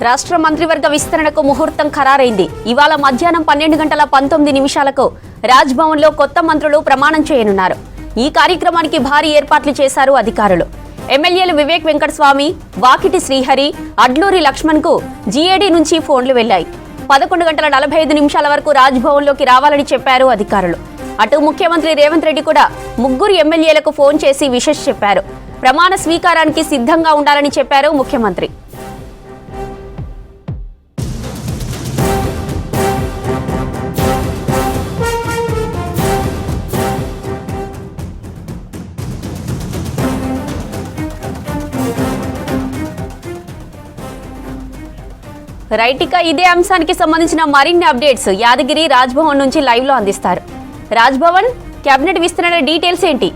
రాష్ట్ర మంత్రివర్గ విస్తరణకు ముహూర్తం ఖరారైంది. ఇవాళ మధ్యాహ్నం 12:19 రాజ్భవన్లో కొత్త మంత్రులు ప్రమాణం చేయనున్నారు. ఈ కార్యక్రమానికి భారీ ఏర్పాట్లు చేశారు అధికారులు. ఎమ్మెల్యేలు వివేక్ వెంకటస్వామి, వాకిటి శ్రీహరి, అడ్లూరి లక్ష్మణ్కు జీఏడీ నుంచి ఫోన్లు వెళ్లాయి. 11:45 వరకు రాజ్భవన్లోకి రావాలని చెప్పారు అధికారులు. అటు ముఖ్యమంత్రి రేవంత్ రెడ్డి కూడా 3 ఎమ్మెల్యేలకు ఫోన్ చేసి విషెస్ చెప్పారు. ప్రమాణ స్వీకారానికి సిద్ధంగా ఉండాలని చెప్పారు ముఖ్యమంత్రి. రైట్, ఇక ఇదే అంశానికి సంబంధించిన మరిన్ని అప్డేట్స్ యాదగిరి రాజ్భవన్ నుంచి లైవ్ లో అందిస్తారు. రాజ్భవన్ కేబినెట్ విస్తరణ డీటెయిల్స్ ఏంటి?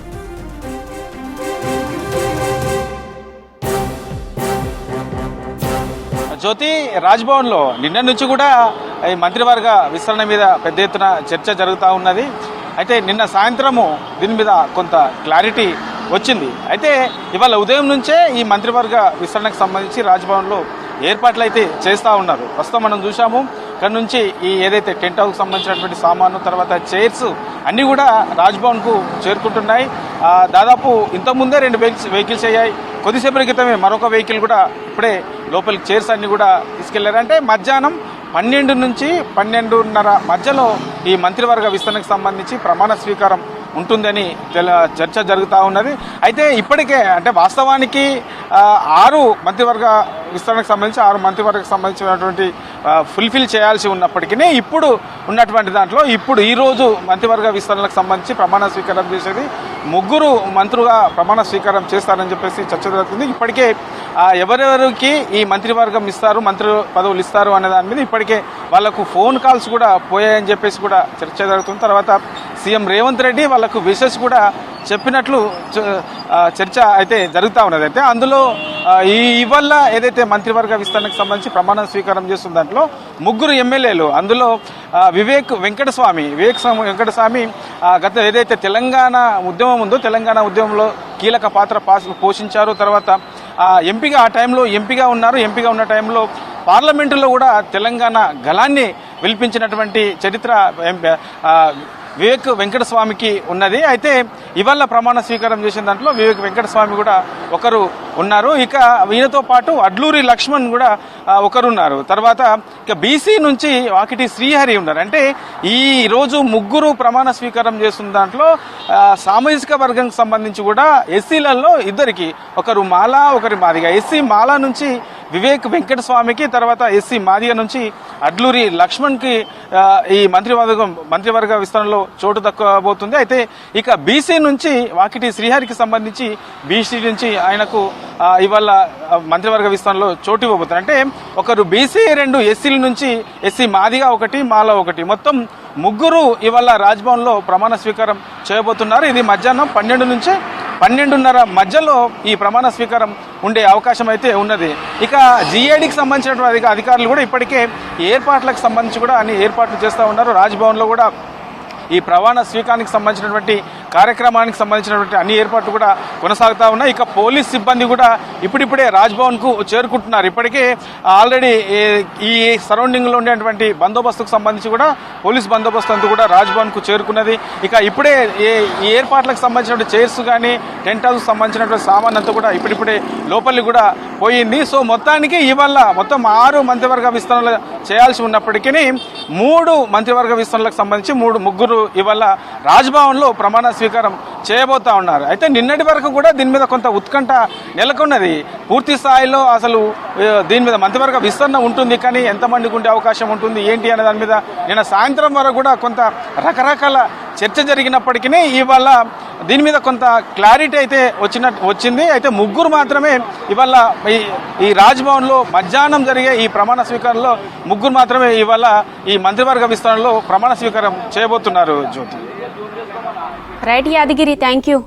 జ్యోతి, రాజ్భవన్లో నిన్న నుంచి కూడా ఈ మంత్రివర్గ విస్తరణ మీద పెద్ద ఎత్తున చర్చ జరుగుతూ ఉన్నది. అయితే నిన్న సాయంత్రము దీని మీద కొంత క్లారిటీ వచ్చింది. అయితే ఇవాళ ఉదయం నుంచే ఈ మంత్రివర్గ విస్తరణకు సంబంధించి రాజ్భవన్లో ఏర్పాట్లు అయితే చేస్తూ ఉన్నారు. ప్రస్తుతం మనం చూసాము, ఇక్కడ నుంచి ఈ ఏదైతే టెంట్ హౌస్కి సంబంధించినటువంటి సామాను, తర్వాత చైర్స్ అన్నీ కూడా రాజ్భవన్కు చేరుకుంటున్నాయి. దాదాపు ఇంతకుముందే 2 వెహికల్స్ అయ్యాయి. కొద్దిసేపటి క్రితమే మరొక వెహికల్ కూడా ఇప్పుడే లోపలికి చైర్స్ అన్ని కూడా తీసుకెళ్లారు. అంటే మధ్యాహ్నం 12 నుంచి 12:30 మధ్యలో ఈ మంత్రివర్గ విస్తరణకు సంబంధించి ప్రమాణ స్వీకారం ఉంటుందని చర్చ జరుగుతూ ఉన్నది. అయితే ఇప్పటికే అంటే వాస్తవానికి 6 మంత్రివర్గ విస్తరణకు సంబంధించి 6 మంత్రివర్గకు సంబంధించినటువంటి ఫుల్ఫిల్ చేయాల్సి ఉన్నప్పటికీ ఇప్పుడు ఉన్నటువంటి దాంట్లో ఇప్పుడు ఈరోజు మంత్రివర్గ విస్తరణకు సంబంధించి ప్రమాణ స్వీకారం చేసేది 3 మంత్రులుగా ప్రమాణ స్వీకారం చేస్తారని చెప్పేసి చర్చ జరుగుతుంది. ఇప్పటికే ఎవరెవరికి ఈ మంత్రివర్గం ఇస్తారు, మంత్రి పదవులు ఇస్తారు అనే దాని మీద ఇప్పటికే వాళ్లకు ఫోన్ కాల్స్ కూడా పోయాయని చెప్పేసి కూడా చర్చ జరుగుతుంది. తర్వాత సీఎం రేవంత్ రెడ్డి వాళ్లకు విషెస్ కూడా చెప్పినట్లు చర్చ అయితే జరుగుతూ ఉన్నది. అయితే అందులో ఇవాళ ఏదైతే మంత్రివర్గ విస్తరణకు సంబంధించి ప్రమాణ స్వీకారం చేస్తున్న దాంట్లో 3 ఎమ్మెల్యేలు, అందులో వివేక్ వెంకటస్వామి గత ఏదైతే తెలంగాణ ఉద్యమం ఉందో తెలంగాణ ఉద్యమంలో కీలక పాత్ర పోషించారు. తర్వాత ఎంపీగా ఆ టైంలో ఎంపీగా ఉన్నారు. ఎంపీగా ఉన్న టైంలో పార్లమెంటులో కూడా తెలంగాణ గళాన్ని విలిపించినటువంటి చరిత్ర వివేక్ వెంకటస్వామికి ఉన్నది. అయితే ఇవాళ ప్రమాణ స్వీకారం చేసిన దాంట్లో వివేక్ వెంకటస్వామి కూడా ఒకరు ఉన్నారు. ఇక ఈయనతో పాటు అడ్లూరి లక్ష్మణ్ కూడా ఒకరున్నారు. తర్వాత ఇక బీసీ నుంచి వాకిటి శ్రీహరి ఉన్నారు. అంటే ఈ రోజు 3 ప్రమాణ స్వీకారం చేస్తున్న దాంట్లో సామాజిక వర్గానికి సంబంధించి కూడా ఎస్సీలలో 2కి, ఒకరు మాలా ఒకరి మాదిగ. ఎస్సీ మాలా నుంచి వివేక్ వెంకటస్వామికి, తర్వాత ఎస్సీ మాదిగ నుంచి అడ్లూరి లక్ష్మణ్కి ఈ మంత్రివర్గ విస్తరణలో చోటు దక్కబోతుంది. అయితే ఇక బీసీ నుంచి వాకిటి శ్రీహరికి సంబంధించి బీసీ నుంచి ఆయనకు ఇవాళ మంత్రివర్గ విస్తరణలో చోటు ఇవ్వబోతున్నారు. అంటే ఒకరు బీసీ 2, ఎస్సీల నుంచి ఎస్సీ మాదిగా 1, మాలా 1, మొత్తం 3 ఇవాళ రాజ్భవన్లో ప్రమాణ స్వీకారం చేయబోతున్నారు. ఇది మధ్యాహ్నం 12 నుంచి 12:30 మధ్యలో ఈ ప్రమాణ స్వీకారం ఉండే అవకాశం అయితే ఉన్నది. ఇక జీఏడీకి సంబంధించినటువంటి అధికారులు కూడా ఇప్పటికే ఏర్పాట్లకు సంబంధించి కూడా అన్ని ఏర్పాట్లు చేస్తూ ఉన్నారు. రాజ్భవన్లో కూడా ఈ ప్రమాణ స్వీకారానికి సంబంధించినటువంటి కార్యక్రమానికి సంబంధించినటువంటి అన్ని ఏర్పాట్లు కూడా కొనసాగుతూ ఉన్నాయి. ఇక పోలీస్ సిబ్బంది కూడా ఇప్పుడిప్పుడే రాజ్భవన్కు చేరుకుంటున్నారు. ఇప్పటికే ఆల్రెడీ ఈ సరౌండింగ్లో ఉండేటువంటి బందోబస్తుకు సంబంధించి కూడా పోలీస్ బందోబస్తు అంతా కూడా రాజ్భవన్కు చేరుకున్నది. ఇక ఇప్పుడే ఈ ఏర్పాట్లకు సంబంధించినటువంటి చైర్స్ కానీ టెంట్ హౌస్కి సంబంధించినటువంటి సామాన్ అంతా కూడా ఇప్పుడిప్పుడే లోపలికి కూడా పోయింది. సో మొత్తానికి ఇవాళ మొత్తం 6 మంత్రివర్గ విస్తరణలు చేయాల్సి ఉన్నప్పటికీ 3 మంత్రివర్గ విస్తరణలకు సంబంధించి 3 ఇవాళ రాజ్భవన్లో ప్రమాణ స్వీకారం చేయబోతా ఉన్నారు. అయితే నిన్నటి వరకు కూడా దీని మీద కొంత ఉత్కంఠ నెలకొన్నది. పూర్తి స్థాయిలో అసలు దీని మీద మంత్రివర్గ విస్తరణ ఉంటుంది, కానీ ఎంతమందికి ఉండే అవకాశం ఉంటుంది ఏంటి అనే దాని మీద నిన్న సాయంత్రం వరకు కూడా కొంత రకరకాల చర్చ జరిగినప్పటికీ ఇవాళ దీని మీద కొంత క్లారిటీ అయితే వచ్చింది. అయితే 3 మాత్రమే ఇవాళ ఈ రాజ్భవన్లో మధ్యాహ్నం జరిగే ఈ ప్రమాణ స్వీకారంలో 3 మాత్రమే ఇవాళ ఈ మంత్రివర్గ విస్తరణలో ప్రమాణ స్వీకారం చేయబోతున్నారు. Jyothi. Right Yadagiri, thank you.